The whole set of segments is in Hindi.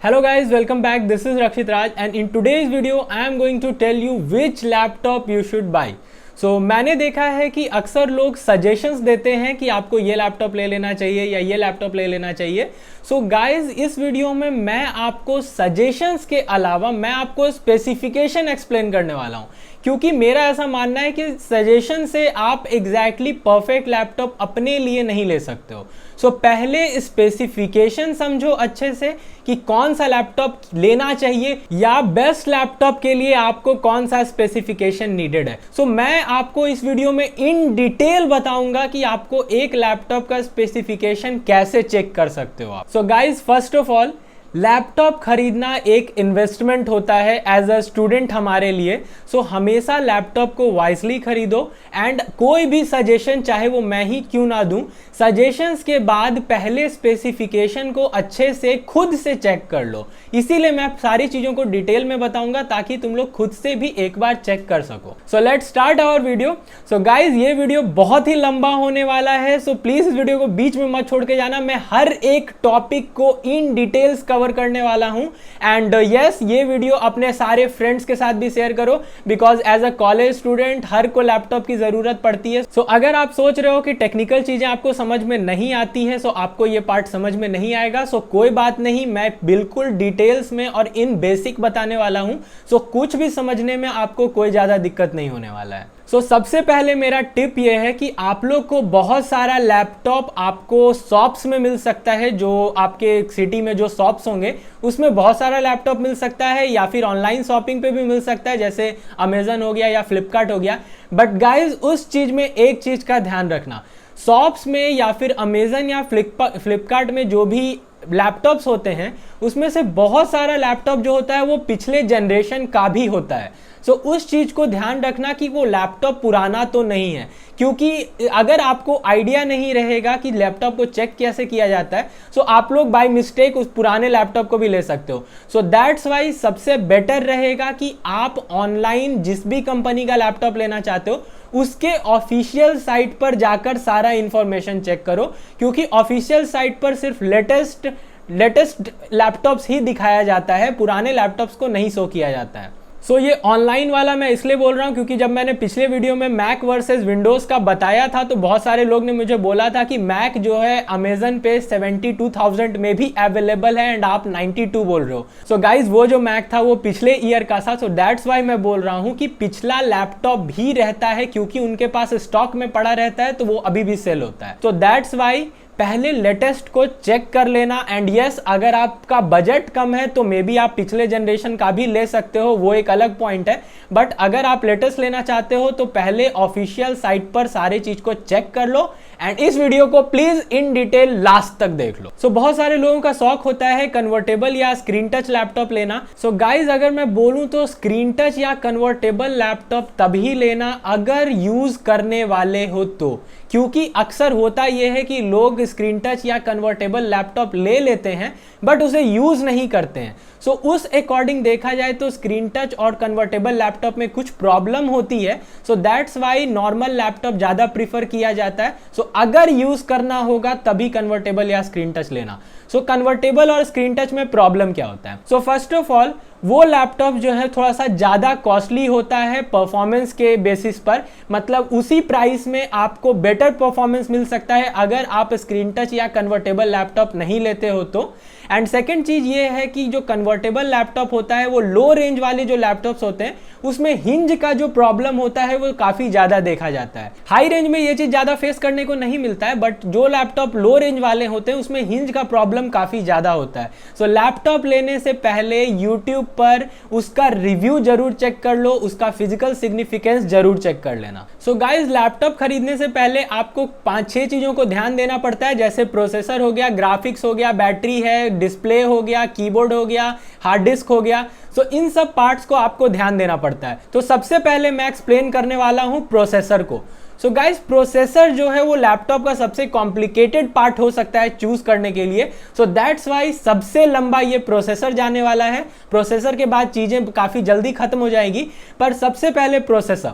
Hello guys, welcome back. This is Rakshit Raj and in today's video I am going to tell you which laptop you should buy. So मैंने देखा है कि अक्सर लोग सजेशंस देते हैं कि आपको ये लैपटॉप ले लेना चाहिए या ये लैपटॉप ले लेना चाहिए. सो गाइज इस वीडियो में मैं आपको सजेशंस के अलावा मैं आपको स्पेसिफिकेशन एक्सप्लेन करने वाला हूँ, क्योंकि मेरा ऐसा मानना है कि सजेशन से आप एग्जैक्टली परफेक्ट लैपटॉप अपने लिए नहीं ले सकते हो. सो पहले स्पेसिफिकेशन समझो अच्छे से कि कौन सा लैपटॉप लेना चाहिए या बेस्ट लैपटॉप के लिए आपको कौन सा स्पेसिफिकेशन नीडेड है. सो मैं आपको इस वीडियो में इन डिटेल बताऊंगा कि आपको एक लैपटॉप का स्पेसिफिकेशन कैसे चेक कर सकते हो आप. So guys first of all, laptop खरीदना एक इन्वेस्टमेंट होता है एज अ स्टूडेंट हमारे लिए. सो हमेशा लैपटॉप को वाइजली खरीदो एंड कोई भी सजेशन चाहे वो मैं ही क्यों ना दूं, सजेशंस के बाद पहले स्पेसिफिकेशन को अच्छे से खुद से चेक कर लो. इसीलिए मैं सारी चीज़ों को डिटेल में बताऊंगा ताकि तुम लोग खुद से भी एक बार चेक कर सको. So let's start our video. So guys ये वीडियो बहुत ही लंबा होने वाला है, सो प्लीज़ इस वीडियो को बीच में मत छोड़ के जाना. मैं हर एक टॉपिक को इन डिटेल्स कवर करने वाला हूं एंड यस ये वीडियो अपने सारे फ्रेंड्स के साथ भी शेयर करो, because as a college student हर को लैपटॉप की जरूरत पड़ती है. सो अगर आप सोच रहे हो कि टेक्निकल चीजें आपको समझ में नहीं आती है, सो आपको ये पार्ट समझ में नहीं आएगा, सो कोई बात नहीं, मैं बिल्कुल डिटेल्स में और इन बेसिक बताने वाला हूं. सो कुछ भी समझने में आपको कोई ज्यादा दिक्कत नहीं होने वाला है. सबसे पहले मेरा टिप ये है कि आप लोग को बहुत सारा लैपटॉप आपको शॉप्स में मिल सकता है. जो आपके सिटी में जो शॉप्स होंगे उसमें बहुत सारा लैपटॉप मिल सकता है, या फिर ऑनलाइन शॉपिंग पे भी मिल सकता है जैसे अमेजन हो गया या फ्लिपकार्ट हो गया. बट गाइज उस चीज़ में एक चीज़ का ध्यान रखना, शॉप्स में या फिर अमेजन या फ्लिपकार्ट में जो भी लैपटॉप्स होते हैं उसमें से बहुत सारा लैपटॉप जो होता है वो पिछले जनरेशन का भी होता है. सो उस चीज़ को ध्यान रखना कि वो लैपटॉप पुराना तो नहीं है, क्योंकि अगर आपको आइडिया नहीं रहेगा कि लैपटॉप को चेक कैसे किया जाता है, सो आप लोग बाय मिस्टेक उस पुराने लैपटॉप को भी ले सकते हो. सो दैट्स वाई सबसे बेटर रहेगा कि आप ऑनलाइन जिस भी कंपनी का लैपटॉप लेना चाहते हो उसके ऑफिशियल साइट पर जाकर सारा इंफॉर्मेशन चेक करो, क्योंकि ऑफिशियल साइट पर सिर्फ लेटेस्ट लैपटॉप्स ही दिखाया जाता है, पुराने लैपटॉप्स को नहीं शो किया जाता है. सो ये ऑनलाइन वाला मैं इसलिए बोल रहा हूँ क्योंकि जब मैंने पिछले वीडियो में मैक वर्सेस विंडोज़ का बताया था तो बहुत सारे लोग ने मुझे बोला था कि मैक जो है अमेजन पे 72,000 में भी अवेलेबल है एंड आप 92 बोल रहे हो. सो गाइज वो जो मैक था वो पिछले ईयर का था. सो दैट्स वाई मैं बोल रहा हूँ कि पिछला लैपटॉप भी रहता है, क्योंकि उनके पास स्टॉक में पड़ा रहता है तो वो अभी भी सेल होता है. तो दैट्स वाई पहले लेटेस्ट को चेक कर लेना. एंड यस अगर आपका बजट कम है तो मे बी आप पिछले जनरेशन का भी ले सकते हो, वो एक अलग पॉइंट है. बट अगर आप लेटेस्ट लेना चाहते हो तो पहले ऑफिशियल साइट पर सारे चीज को चेक कर लो एंड इस वीडियो को प्लीज इन डिटेल लास्ट तक देख लो. सो बहुत सारे लोगों का शौक होता है कन्वर्टेबल या स्क्रीन टच लैपटॉप लेना. सो गाइज अगर मैं बोलूं तो स्क्रीन टच या कन्वर्टेबल लैपटॉप तभी लेना अगर यूज करने वाले हो तो, क्योंकि अक्सर होता यह है कि लोग स्क्रीन टच या कन्वर्टेबल लैपटॉप ले लेते हैं बट उसे यूज नहीं करते हैं. सो उस अकॉर्डिंग देखा जाए तो स्क्रीन टच और कन्वर्टेबल लैपटॉप में कुछ प्रॉब्लम होती है. So that's why normal laptop ज़्यादा प्रीफर किया जाता है. सो अगर यूज करना होगा तभी कन्वर्टेबल या स्क्रीन टच लेना. सो कन्वर्टेबल और स्क्रीन टच में प्रॉब्लम क्या होता है? सो फर्स्ट ऑफ ऑल वो लैपटॉप जो है थोड़ा सा ज़्यादा कॉस्टली होता है परफॉर्मेंस के बेसिस पर, मतलब उसी प्राइस में आपको बेटर परफॉर्मेंस मिल सकता है अगर आप स्क्रीन टच या कन्वर्टेबल लैपटॉप नहीं लेते हो तो. एंड सेकेंड चीज़ ये है कि जो कन्वर्टेबल लैपटॉप होता है वो लो रेंज वाले जो लैपटॉप्स होते हैं उसमें हिंज का जो प्रॉब्लम होता है वो काफ़ी ज़्यादा देखा जाता है. हाई रेंज में ये चीज़ ज़्यादा फेस करने को नहीं मिलता है, बट जो लैपटॉप लो रेंज वाले होते हैं उसमें हिंज का प्रॉब्लम काफ़ी ज़्यादा होता है. सो लैपटॉप लेने से पहले यूट्यूब पर उसका रिव्यू जरूर चेक कर लो, उसका फिजिकल सिग्निफिकेंस जरूर चेक कर लेना. सो गाइज लैपटॉप खरीदने से पहले आपको 5-6 चीज़ों को ध्यान देना पड़ता है, जैसे प्रोसेसर हो गया, ग्राफिक्स हो गया, बैटरी है, डिस्प्ले हो गया, कीबोर्ड हो गया, हार्ड डिस्क हो गया. सो इन सब पार्ट्स को आपको ध्यान देना पड़ता है. तो सबसे पहले मैं एक्सप्लेन करने वाला हूं प्रोसेसर को. सो गाइस प्रोसेसर जो है वो लैपटॉप का सबसे कॉम्प्लिकेटेड पार्ट हो सकता है चूज करने के लिए. सो दैट्स वाई सबसे लंबा ये प्रोसेसर जाने वाला है. प्रोसेसर के बाद चीजें काफी जल्दी खत्म हो जाएगी, पर सबसे पहले प्रोसेसर.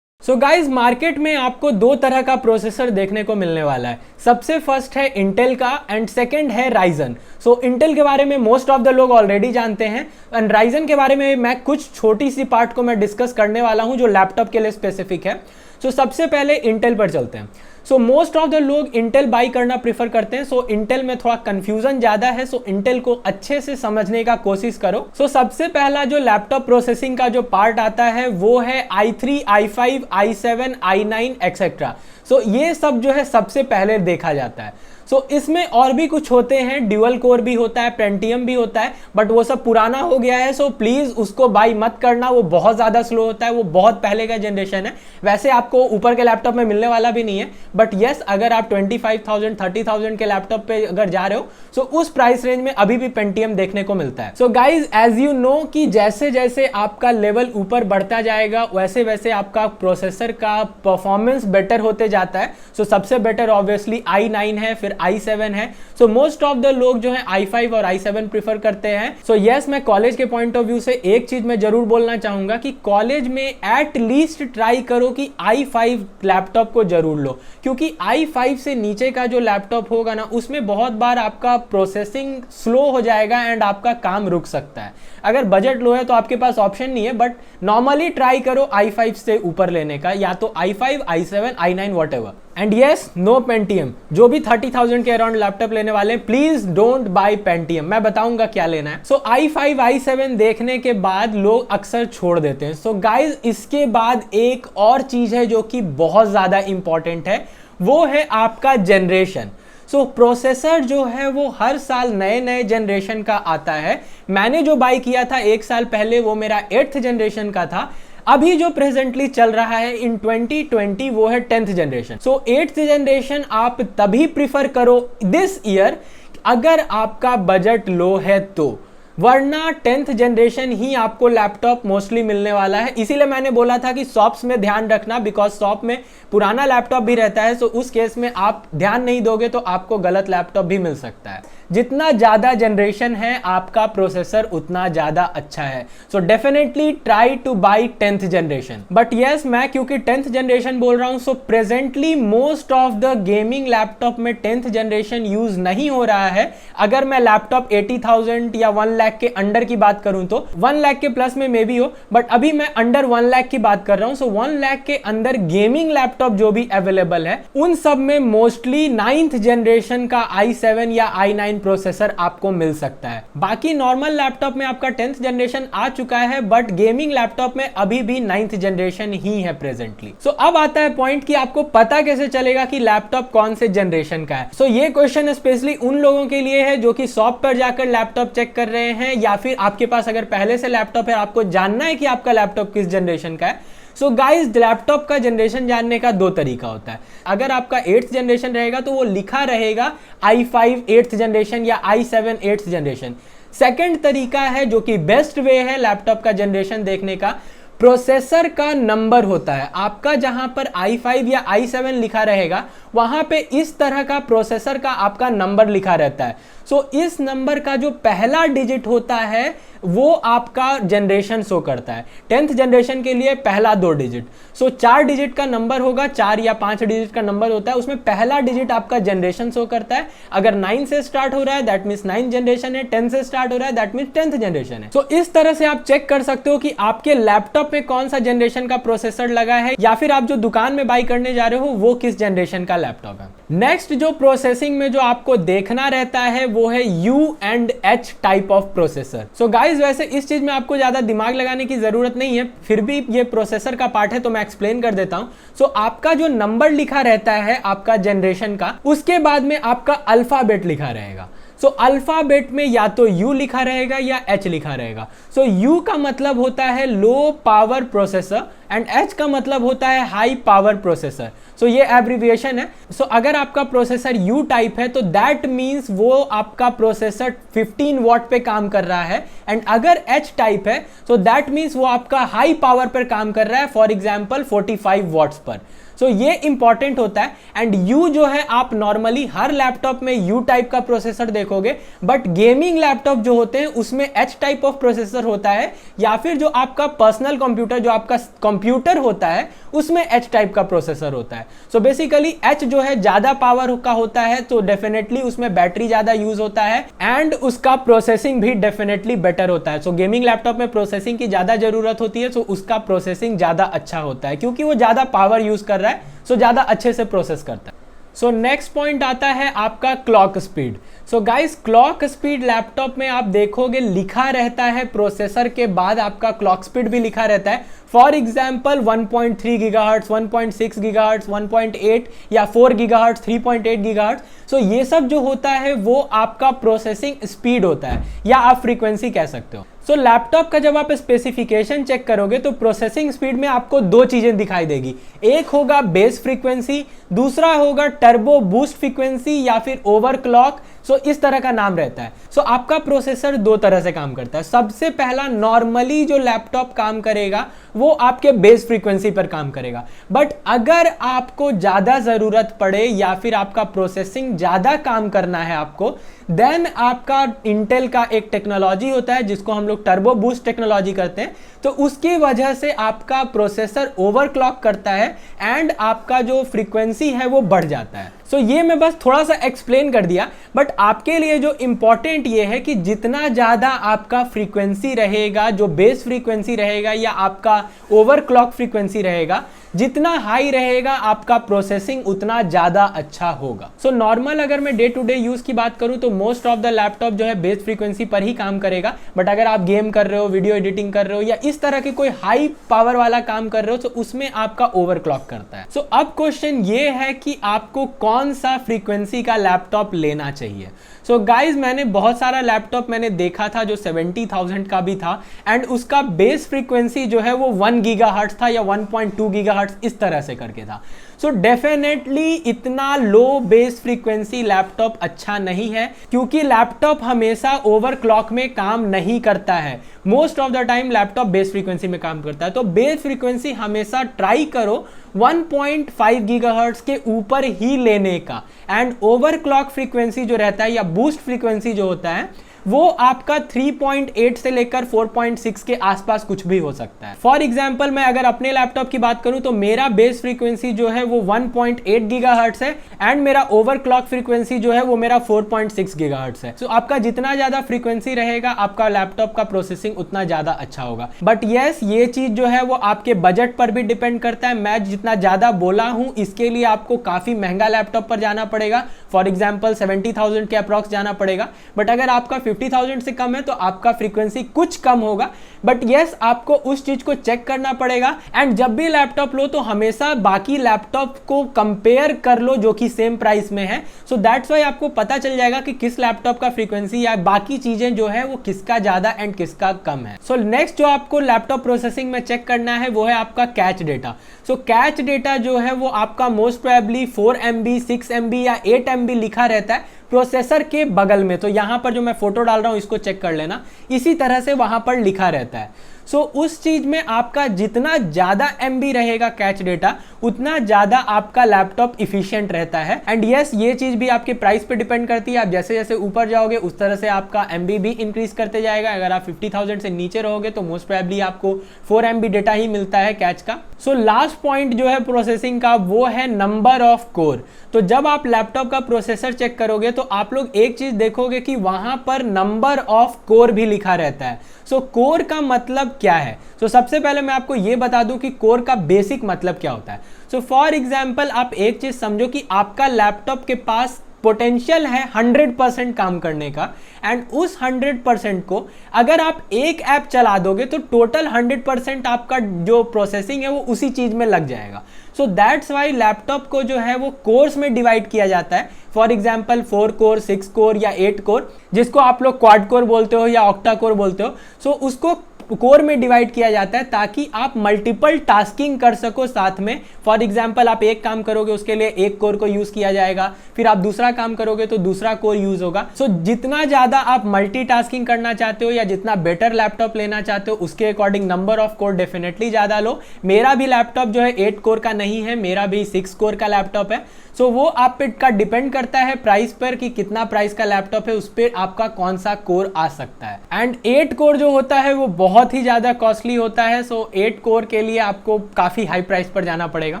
सो गाइज मार्केट में आपको दो तरह का प्रोसेसर देखने को मिलने वाला है। सबसे फर्स्ट है इंटेल का एंड सेकंड है राइजन। सो इंटेल के बारे में मोस्ट ऑफ द लोग ऑलरेडी जानते हैं एंड राइजन के बारे में मैं कुछ छोटी सी पार्ट को मैं डिस्कस करने वाला हूं जो लैपटॉप के लिए स्पेसिफिक है। सो सबसे पहले इंटेल पर चलते हैं। सो मोस्ट ऑफ द लोग इंटेल बाई करना प्रीफर करते हैं। सो इंटेल में थोड़ा कंफ्यूजन ज्यादा है, सो इंटेल को अच्छे से समझने का कोशिश करो। सो सबसे पहला जो लैपटॉप प्रोसेसिंग का जो पार्ट आता है वो है i3, i5, i7, i9 etcetera. सो ये सब जो है सबसे पहले देखा जाता है। सो इसमें और भी कुछ होते हैं, ड्यूअल कोर भी होता है, पेंटियम भी होता है, बट वो सब पुराना हो गया है। सो प्लीज उसको बाई मत करना, वो बहुत ज्यादा स्लो होता है, वो बहुत पहले का जनरेशन है। वैसे आपको ऊपर के लैपटॉप में मिलने वाला भी नहीं है, बट यस अगर आप 25,000 30,000 के लैपटॉप पे अगर जा रहे हो सो उस प्राइस रेंज में अभी भी पेंटियम देखने को मिलता है। So guys as you know कि जैसे जैसे आपका लेवल ऊपर बढ़ता जाएगा वैसे वैसे आपका प्रोसेसर का परफॉर्मेंस बेटर होते जाता है। सो सबसे बेटर ऑब्वियसली i9 है, फिर i7 है। सो मोस्ट ऑफ द लोग जो है i5 और i7 प्रीफर करते हैं। सो यस मैं कॉलेज के पॉइंट ऑफ व्यू से एक चीज मैं जरूर बोलना चाहूंगा कि कॉलेज में एट लीस्ट ट्राई करो कि i5 लैपटॉप को जरूर लो, क्योंकि i5 से नीचे का जो लैपटॉप होगा ना उसमें बहुत बार आपका प्रोसेसिंग स्लो हो जाएगा एंड आपका काम रुक सकता है। अगर बजट लो है तो आपके पास ऑप्शन नहीं है, बट नॉर्मली ट्राई करो i5 से ऊपर लेने का, या तो i5, i7, i9 whatever. And yes no Pentium. जो भी 30,000 के अराउंड लैपटॉप लेने वाले हैं प्लीज डोंट बाय पेंटियम, मैं बताऊंगा क्या लेना है। सो i5, i7 देखने के बाद लोग अक्सर छोड़ देते हैं। सो गाइज इसके बाद एक और चीज है जो कि बहुत ज्यादा इंपॉर्टेंट है, वो है आपका जनरेशन। सो प्रोसेसर जो है वो हर साल नए नए जनरेशन का आता है। मैंने जो बाई किया था एक साल पहले वो मेरा 8th जनरेशन का था। अभी जो प्रेजेंटली चल रहा है इन 2020 वो है 10th जनरेशन। सो 8th जनरेशन आप तभी प्रिफर करो दिस ईयर अगर आपका बजट लो है तो, वरना 10th जनरेशन ही आपको लैपटॉप मोस्टली मिलने वाला है। इसीलिए मैंने बोला था कि शॉप्स में ध्यान रखना, बिकॉज शॉप में पुराना लैपटॉप भी रहता है। सो उस केस में आप ध्यान नहीं दोगे तो आपको गलत लैपटॉप भी मिल सकता है। जितना ज्यादा जनरेशन है आपका प्रोसेसर उतना ज्यादा अच्छा है। So definitely try to buy 10th generation. But yes मैं क्योंकि 10th जनरेशन बोल रहा हूं, so presently most of the gaming laptop में 10th जनरेशन यूज नहीं हो रहा है। अगर मैं लैपटॉप 80,000 या 1 लाख के अंडर की बात करूं तो 1 लाख के प्लस में मे भी हो, बट अभी मैं अंडर 1 लाख की बात कर रहा हूं। सो 1 लाख के अंदर गेमिंग लैपटॉप जो भी अवेलेबल है उन सब में मोस्टली 9th जनरेशन का i7 या i9 प्रोसेसर आपको मिल सकता है। बाकी नॉर्मल लैपटॉप में आपका 10th जनरेशन आ चुका है, बट गेमिंग लैपटॉप में अभी भी 9th जनरेशन ही है प्रेजेंटली। सो अब आता है पॉइंट कि आपको पता कैसे चलेगा कि लैपटॉप कौन से जनरेशन का है। सो ये क्वेश्चन स्पेशली उन लोगों के लिए है जो कि शॉप पर जाकर लैपटॉप चेक कर रहे हैं, या फिर आपके पास अगर पहले से लैपटॉप है आपको जानना है कि आपका लैपटॉप किस जनरेशन का है। सो गाइज लैपटॉप का जनरेशन जानने का दो तरीका होता है। अगर आपका 8th जनरेशन रहेगा तो वो लिखा रहेगा i5 8th जनरेशन या i7 8th जनरेशन। सेकंड तरीका है जो कि बेस्ट वे है लैपटॉप का जनरेशन देखने का, प्रोसेसर का नंबर होता है। आपका जहां पर i5 या i7 लिखा रहेगा वहां पे इस तरह का प्रोसेसर का आपका नंबर लिखा रहता है। सो इस नंबर का जो पहला डिजिट होता है वो आपका जनरेशन शो करता है। 10th जनरेशन के लिए पहला 2 डिजिट। सो 4 डिजिट का नंबर होगा, 4 या 5 डिजिट का नंबर होता है, उसमें पहला डिजिट आपका जनरेशन शो करता है। अगर 9 से स्टार्ट हो रहा है दैट मींस 9th जनरेशन है, 10 से स्टार्ट हो रहा है दैट मींस 10th जनरेशन है। सो इस तरह से आप चेक कर सकते हो कि आपके लैपटॉप में कौन सा जनरेशन का प्रोसेसर लगा है, या फिर आप जो दुकान में बाई करने जा रहे हो वो किस जनरेशन का लैपटॉप है। नेक्स्ट जो प्रोसेसिंग में जो आपको देखना रहता है वो है U&H type of processor. So guys वैसे इस चीज में आपको ज्यादा दिमाग लगाने की जरूरत नहीं है, फिर भी ये प्रोसेसर का पार्ट है तो मैं एक्सप्लेन कर देता हूं। सो आपका जो नंबर लिखा रहता है आपका जनरेशन का, उसके बाद में आपका अल्फाबेट लिखा रहेगा। सो अल्फाबेट में या तो U लिखा रहेगा या H लिखा रहेगा। सो U का मतलब होता है low power processor and H का मतलब होता है हाई पावर प्रोसेसर। सो ये एब्रिविएशन है। सो अगर आपका प्रोसेसर U टाइप है तो दैट मीन्स वो आपका प्रोसेसर 15 वॉट पे काम कर रहा है, एंड अगर H टाइप है तो दैट मीन्स वो आपका हाई पावर पर काम कर रहा है, फॉर एग्जांपल 45 वॉट्स पर। सो ये इंपॉर्टेंट होता है। एंड यू जो है आप नॉर्मली हर लैपटॉप में यू टाइप का प्रोसेसर देखोगे, बट गेमिंग लैपटॉप जो होते हैं उसमें एच टाइप ऑफ प्रोसेसर होता है, या फिर जो आपका पर्सनल कंप्यूटर जो आपका कंप्यूटर होता है उसमें एच टाइप का प्रोसेसर होता है। सो बेसिकली एच जो है ज्यादा पावर का होता है, तो डेफिनेटली उसमें बैटरी ज्यादा यूज होता है एंड उसका प्रोसेसिंग भी डेफिनेटली बेटर होता है। सो गेमिंग लैपटॉप में प्रोसेसिंग की ज्यादा जरूरत होती है, सो उसका प्रोसेसिंग ज्यादा अच्छा होता है क्योंकि वो ज्यादा पावर यूज कर रहा है, सो ज्यादा अच्छे से प्रोसेस करता है। सो नेक्स्ट पॉइंट आता है आपका clock speed. So guys clock speed laptop में आप देखोगे लिखा रहता है प्रोसेसर के बाद आपका क्लॉक स्पीड भी लिखा रहता है। फॉर एग्जाम्पल 1.3 गीगाहर्ट्ज, 1.6 गीगाहर्ट्ज, 1.8 या 4 गीगाहर्ट्ज, 3.8 गीगाहर्ट्ज। सो ये सब जो होता है वो आपका प्रोसेसिंग स्पीड होता है, या आप फ्रीक्वेंसी कह सकते हो। सो लैपटॉप का जब आप स्पेसिफिकेशन चेक करोगे तो प्रोसेसिंग स्पीड में आपको दो चीजें दिखाई देगी, एक होगा बेस फ्रीक्वेंसी, दूसरा होगा टर्बो बूस्ट फ्रीक्वेंसी या फिर ओवरक्लॉक। सो इस तरह का नाम रहता है। सो आपका प्रोसेसर दो तरह से काम करता है। सबसे पहला नॉर्मली जो लैपटॉप काम करेगा वो आपके बेस फ्रीक्वेंसी पर काम करेगा, बट अगर आपको ज्यादा जरूरत पड़े या फिर आपका प्रोसेसिंग ज्यादा काम करना है आपको, देन आपका इंटेल का एक टेक्नोलॉजी होता है जिसको हम लोग टर्बो बूस्ट टेक्नोलॉजी करते हैं, तो उसकी वजह से आपका प्रोसेसर ओवरक्लॉक करता है एंड आपका जो फ्रीक्वेंसी है वो बढ़ जाता है। सो ये मैं बस थोड़ा सा एक्सप्लेन कर दिया, बट आपके लिए जो इंपॉर्टेंट ये है कि जितना ज्यादा आपका फ्रीक्वेंसी रहेगा, जो बेस फ्रीक्वेंसी रहेगा या आपका ओवरक्लॉक फ्रीक्वेंसी रहेगा, जितना हाई रहेगा आपका प्रोसेसिंग उतना ज्यादा अच्छा होगा। सो नॉर्मल अगर मैं डे टू डे यूज की बात करूं तो मोस्ट ऑफ द लैपटॉप जो है बेस फ्रीक्वेंसी पर ही काम करेगा, बट अगर आप गेम कर रहे हो, वीडियो एडिटिंग कर रहे हो या इस तरह के कोई हाई पावर वाला काम कर रहे हो तो उसमें आपका ओवरक्लॉक करता है। सो अब क्वेश्चन ये है कि आपको कौन सा फ्रीक्वेंसी का लैपटॉप लेना चाहिए। सो गाइज मैंने बहुत सारा लैपटॉप मैंने देखा था जो 70,000 का भी था एंड उसका बेस फ्रीक्वेंसी जो है वो 1 गीगाहर्ट्ज था या 1.2 गीगाहर्ट्ज इस तरह से करके था। सो डेफिनेटली इतना लो बेस फ्रीक्वेंसी लैपटॉप अच्छा नहीं है, क्योंकि लैपटॉप हमेशा ओवरक्लॉक में काम नहीं करता है। Most of the time laptop base frequency में काम करता है, तो बेस फ्रीक्वेंसी हमेशा ट्राई करो 1.5 गीगाहर्ट्ज के ऊपर ही लेने का। एंड ओवरक्लॉक फ्रीक्वेंसी जो रहता है या बूस्ट फ्रीक्वेंसी जो होता है वो आपका 3.8 से लेकर 4.6 के आसपास कुछ भी हो सकता है। फॉर एग्जांपल मैं अगर अपने लैपटॉप की बात करूं तो मेरा बेस फ्रीक्वेंसी जो है वो 1.8 गीगाहर्ट्ज है एंड मेरा ओवरक्लॉक फ्रीक्वेंसी जो है वो मेरा 4.6 गीगाहर्ट्ज है। सो आपका जितना ज्यादा फ्रीक्वेंसी रहेगा आपका लैपटॉप का प्रोसेसिंग उतना ज्यादा अच्छा होगा। बट यस ये चीज जो है वो आपके बजट पर भी डिपेंड करता है। मैं जितना ज्यादा बोला हूं इसके लिए आपको काफी महंगा लैपटॉप पर जाना पड़ेगा, फॉर एग्जाम्पल 70,000 के अप्रॉक्स जाना पड़ेगा। बट अगर आपका 50,000 से कम है तो आपका फ्रीक्वेंसी कुछ कम होगा। बट यस आपको उस चीज को चेक करना पड़ेगा एंड जब भी लैपटॉप लो तो हमेशा बाकी लैपटॉप को कंपेयर कर लो जो कि सेम प्राइस में है। सो दैट्स वाई आपको पता चल जाएगा कि किस लैपटॉप का फ्रीक्वेंसी या बाकी चीजें जो है वो किसका ज्यादा एंड किसका कम है। सो नेक्स्ट जो आपको लैपटॉप प्रोसेसिंग में चेक करना है वो है आपका कैच डेटा। सो कैच डेटा जो है वो आपका मोस्ट प्रोबेबली 4 MB, 6 MB या 8 MB लिखा रहता है प्रोसेसर के बगल में। तो यहां पर जो मैं फोटो डाल रहा हूं इसको चेक कर लेना, इसी तरह से वहां पर लिखा रहता है। सो उस चीज में आपका जितना ज्यादा MB रहेगा कैच डेटा उतना ज्यादा आपका लैपटॉप इफिशिएंट रहता है। एंड यस ये चीज भी आपके प्राइस पे डिपेंड करती है। आप जैसे जैसे ऊपर जाओगे उस तरह से आपका MB भी इंक्रीज करते जाएगा। अगर आप 50,000 से नीचे रहोगे तो मोस्ट प्रोबेबली आपको 4 MB डेटा ही मिलता है कैच का। सो लास्ट पॉइंट जो है प्रोसेसिंग का वो है नंबर ऑफ कोर। तो जब आप लैपटॉप का प्रोसेसर चेक करोगे तो आप लोग एक चीज देखोगे कि वहां पर नंबर ऑफ कोर भी लिखा रहता है। सो कोर का मतलब क्या है? सो सबसे पहले मैं आपको यह बता दूं कि कोर का बेसिक मतलब क्या होता है। सो फॉर एग्जांपल आप एक चीज समझो कि आपका लैपटॉप के पास पोटेंशियल है 100% काम करने का एंड उस 100% को अगर आप एक ऐप चला दोगे तो टोटल 100% आपका जो प्रोसेसिंग है वो उसी चीज में लग जाएगा। सो दैट्स वाई लैपटॉप को जो है वो कोर्स में डिवाइड किया जाता है। फॉर एग्जाम्पल 4 कोर, 6 कोर या 8 कोर, जिसको आप लोग क्वाड कोर बोलते हो या ऑक्टा कोर बोलते हो। सो उसको कोर में डिवाइड किया जाता है ताकि आप मल्टीपल टास्किंग कर सको साथ में। फॉर एग्जांपल आप एक काम करोगे उसके लिए एक कोर को यूज किया जाएगा, फिर आप दूसरा काम करोगे तो दूसरा कोर यूज होगा। सो जितना ज्यादा आप मल्टीटास्किंग करना चाहते हो या जितना बेटर लैपटॉप लेना चाहते हो उसके according number of core definitely ज्यादा लो। मेरा भी लैपटॉप जो है 8 कोर का नहीं है, मेरा भी 6 कोर का लैपटॉप है। सो वो आप पे का डिपेंड करता है प्राइस पर कि कितना प्राइस का लैपटॉप है, उस पर आपका कौन सा कोर आ सकता है। एंड 8 कोर जो होता है वो बहुत ही ज्यादा कॉस्टली होता है। सो 8 कोर के लिए आपको काफी हाई प्राइस पर जाना पड़ेगा।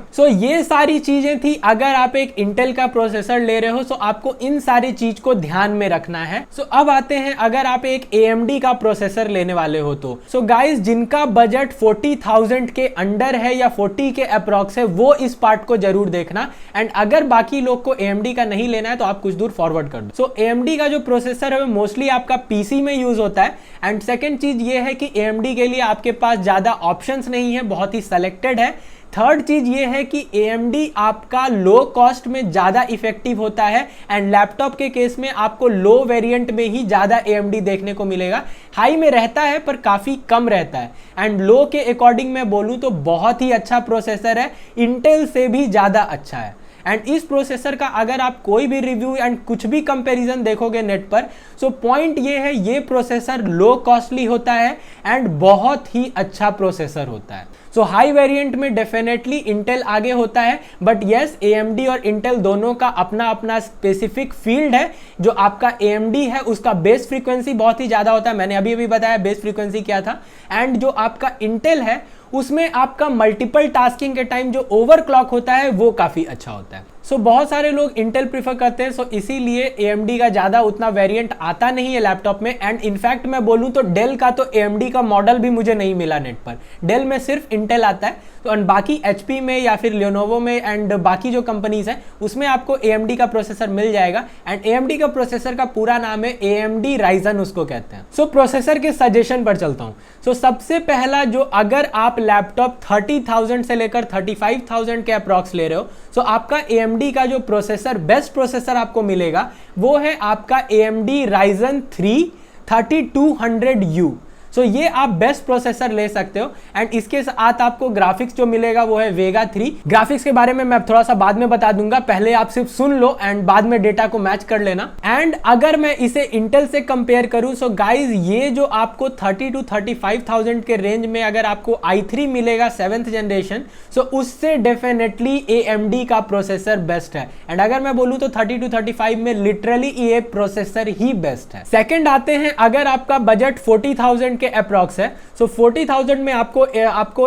सो ये सारी चीजें थी। अगर आप एक इंटेल का प्रोसेसर ले रहे हो तो आपको इन सारी चीज को ध्यान में रखना है। सो अब आते हैं अगर आप एक AMD का प्रोसेसर लेने वाले हो तो। सो गाइस जिनका बजट 40,000 के अंडर है या 40 के अप्रॉक्स है वो इस पार्ट को जरूर देखना। एंड अगर बाकी लोग को AMD का नहीं लेना है तो आप कुछ दूर फॉरवर्ड कर दो। सो AMD का जो प्रोसेसर है वो मोस्टली आपका PC में यूज होता है। एंड सेकंड चीज ये है कि AMD के लिए आपके पास ज्यादा ऑप्शंस नहीं है, बहुत ही सेलेक्टेड है। थर्ड चीज ये है कि AMD आपका लो कॉस्ट में ज्यादा इफेक्टिव होता है। एंड लैपटॉप के केस में आपको लो वेरिएंट में ही ज्यादा AMD देखने को मिलेगा। हाई में रहता है पर काफी कम रहता है। एंड लो के अकॉर्डिंग मैं बोलूं तो बहुत ही अच्छा प्रोसेसर है, इंटेल से भी ज्यादा अच्छा है। एंड इस प्रोसेसर का अगर आप कोई भी रिव्यू एंड कुछ भी कंपैरिजन देखोगे नेट पर, सो पॉइंट ये है ये प्रोसेसर लो कॉस्टली होता है एंड बहुत ही अच्छा प्रोसेसर होता है। सो हाई वेरिएंट में डेफिनेटली इंटेल आगे होता है, बट यस AMD और इंटेल दोनों का अपना अपना स्पेसिफिक फील्ड है। जो आपका AMD है उसका बेस फ्रीक्वेंसी बहुत ही ज्यादा होता है, मैंने अभी अभी बताया बेस फ्रीक्वेंसी क्या था। एंड जो आपका इंटेल है उसमें आपका मल्टीपल टास्किंग के टाइम जो ओवरक्लॉक होता है वो काफी अच्छा होता है। सो बहुत सारे लोग इंटेल प्रीफर करते हैं, सो इसीलिए AMD का ज्यादा उतना वेरिएंट आता नहीं है लैपटॉप में। एंड इनफैक्ट मैं बोलूं तो डेल का तो AMD का मॉडल भी मुझे नहीं मिला नेट पर, डेल में सिर्फ इंटेल आता है। तो बाकी HP में या फिर लियोनोवो में एंड बाकी जो कंपनीज हैं उसमें आपको AMD का प्रोसेसर मिल जाएगा। एंड AMD का प्रोसेसर का पूरा नाम है AMD Ryzen उसको कहते हैं। सो प्रोसेसर के सजेशन पर चलता हूं। सो सबसे पहला जो अगर आप लैपटॉप 30,000 से लेकर 35,000 के अप्रॉक्स ले रहे हो, सो आपका AMD का जो प्रोसेसर बेस्ट प्रोसेसर आपको मिलेगा वो है आपका AMD Ryzen 3 3200U। सो ये आप बेस्ट प्रोसेसर ले सकते हो। एंड इसके साथ आपको ग्राफिक्स जो मिलेगा वो है Vega 3। ग्राफिक्स के बारे में मैं थोड़ा सा बाद में बता दूंगा, पहले आप सिर्फ सुन लो एंड बाद में डेटा को मैच कर लेना। एंड अगर मैं इसे इंटेल से कंपेयर करूं, सो गाइज ये जो आपको 30 to 35,000 के रेंज में अगर आपको i3 मिलेगा 7th जनरेशन, सो उससे डेफिनेटली AMD का प्रोसेसर बेस्ट है। एंड अगर मैं बोलूं तो 30 to 35 में लिटरली ये प्रोसेसर ही बेस्ट है। सेकेंड आते हैं अगर आपका बजट 40,000 के अप्रॉक्स है, सो 40,000 में आपको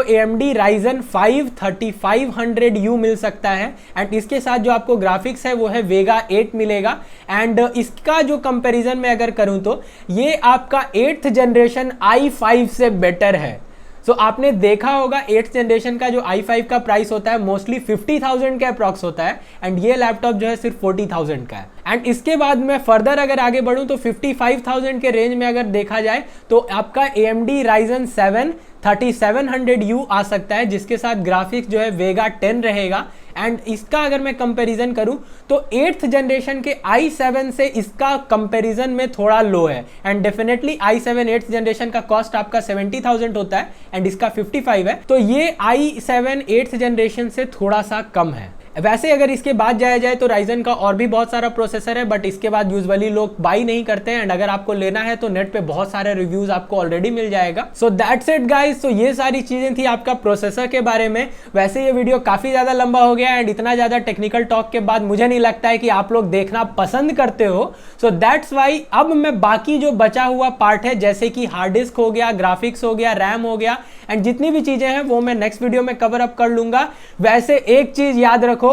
AMD Ryzen 5 3500U मिल सकता है। एंड इसके साथ जो आपको ग्राफिक्स है वो है Vega 8 मिलेगा। एंड इसका जो कंपैरिजन में अगर करूं तो ये आपका 8th जनरेशन i5 से बेटर है। सो आपने देखा होगा 8th जनरेशन का जो i5 का प्राइस होता है मोस्टली 50,000 के अप्रॉक्स होता है। एंड ये लैपटॉप जो है सिर्फ 40,000 का है। एंड इसके बाद मैं फर्दर अगर आगे बढ़ूं तो 55,000 के रेंज में अगर देखा जाए तो आपका AMD Ryzen 7 3700U आ सकता है, जिसके साथ ग्राफिक्स जो है Vega 10 रहेगा। एंड इसका अगर मैं कंपैरिजन करूं तो 8th जनरेशन के i7 से इसका कंपैरिजन में थोड़ा लो है। And definitely i7 8th generation का कॉस्ट आपका 70,000 होता है एंड इसका 55 है, तो ये i7 8th जनरेशन से थोड़ा सा कम है। वैसे अगर इसके बाद जाया जाए तो Ryzen का और भी बहुत सारा प्रोसेसर है, बट इसके बाद यूजुअली लोग बाई नहीं करते हैं। एंड अगर आपको लेना है तो नेट पे बहुत सारे रिव्यूज आपको ऑलरेडी मिल जाएगा। सो दैट्स इट गाइस। तो ये सारी चीजें थी आपका प्रोसेसर के बारे में। वैसे ये वीडियो काफी ज्यादा लंबा हो गया एंड इतना ज्यादा टेक्निकल टॉक के बाद मुझे नहीं लगता है कि आप लोग देखना पसंद करते हो। सो दैट्स वाई अब मैं बाकी जो बचा हुआ पार्ट है जैसे कि हार्ड डिस्क हो गया, ग्राफिक्स हो गया, रैम हो गया एंड जितनी भी चीजें हैं वो मैं नेक्स्ट वीडियो में कवर अप कर लूंगा। वैसे एक चीज याद रखो,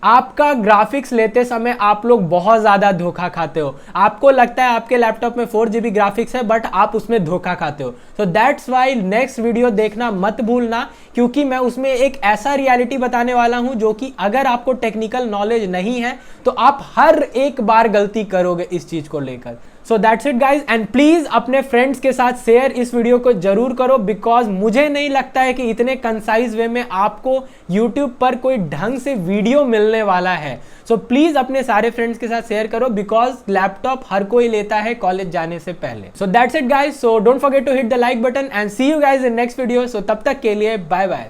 आपका ग्राफिक्स लेते समय आप लोग बहुत ज्यादा धोखा खाते हो। आपको लगता है आपके लैपटॉप में 4GB ग्राफिक्स है बट आप उसमें धोखा खाते हो। So that's why next video देखना मत भूलना, क्योंकि मैं उसमें एक ऐसा रियलिटी बताने वाला हूं जो कि अगर आपको टेक्निकल नॉलेज नहीं है तो आप हर एक बार गलती करोगे इस चीज को लेकर। सो that's it guys, and please अपने फ्रेंड्स के साथ शेयर इस वीडियो को जरूर करो, बिकॉज मुझे नहीं लगता है कि इतने कंसाइज वे में आपको यूट्यूब पर कोई ढंग से वीडियो मिलने वाला है। सो प्लीज अपने सारे फ्रेंड्स के साथ शेयर करो, बिकॉज लैपटॉप हर कोई लेता है कॉलेज जाने से पहले। So that's it guys, so don't forget to hit the like button and see you guys in next video. So तब तक के लिए बाय बाय।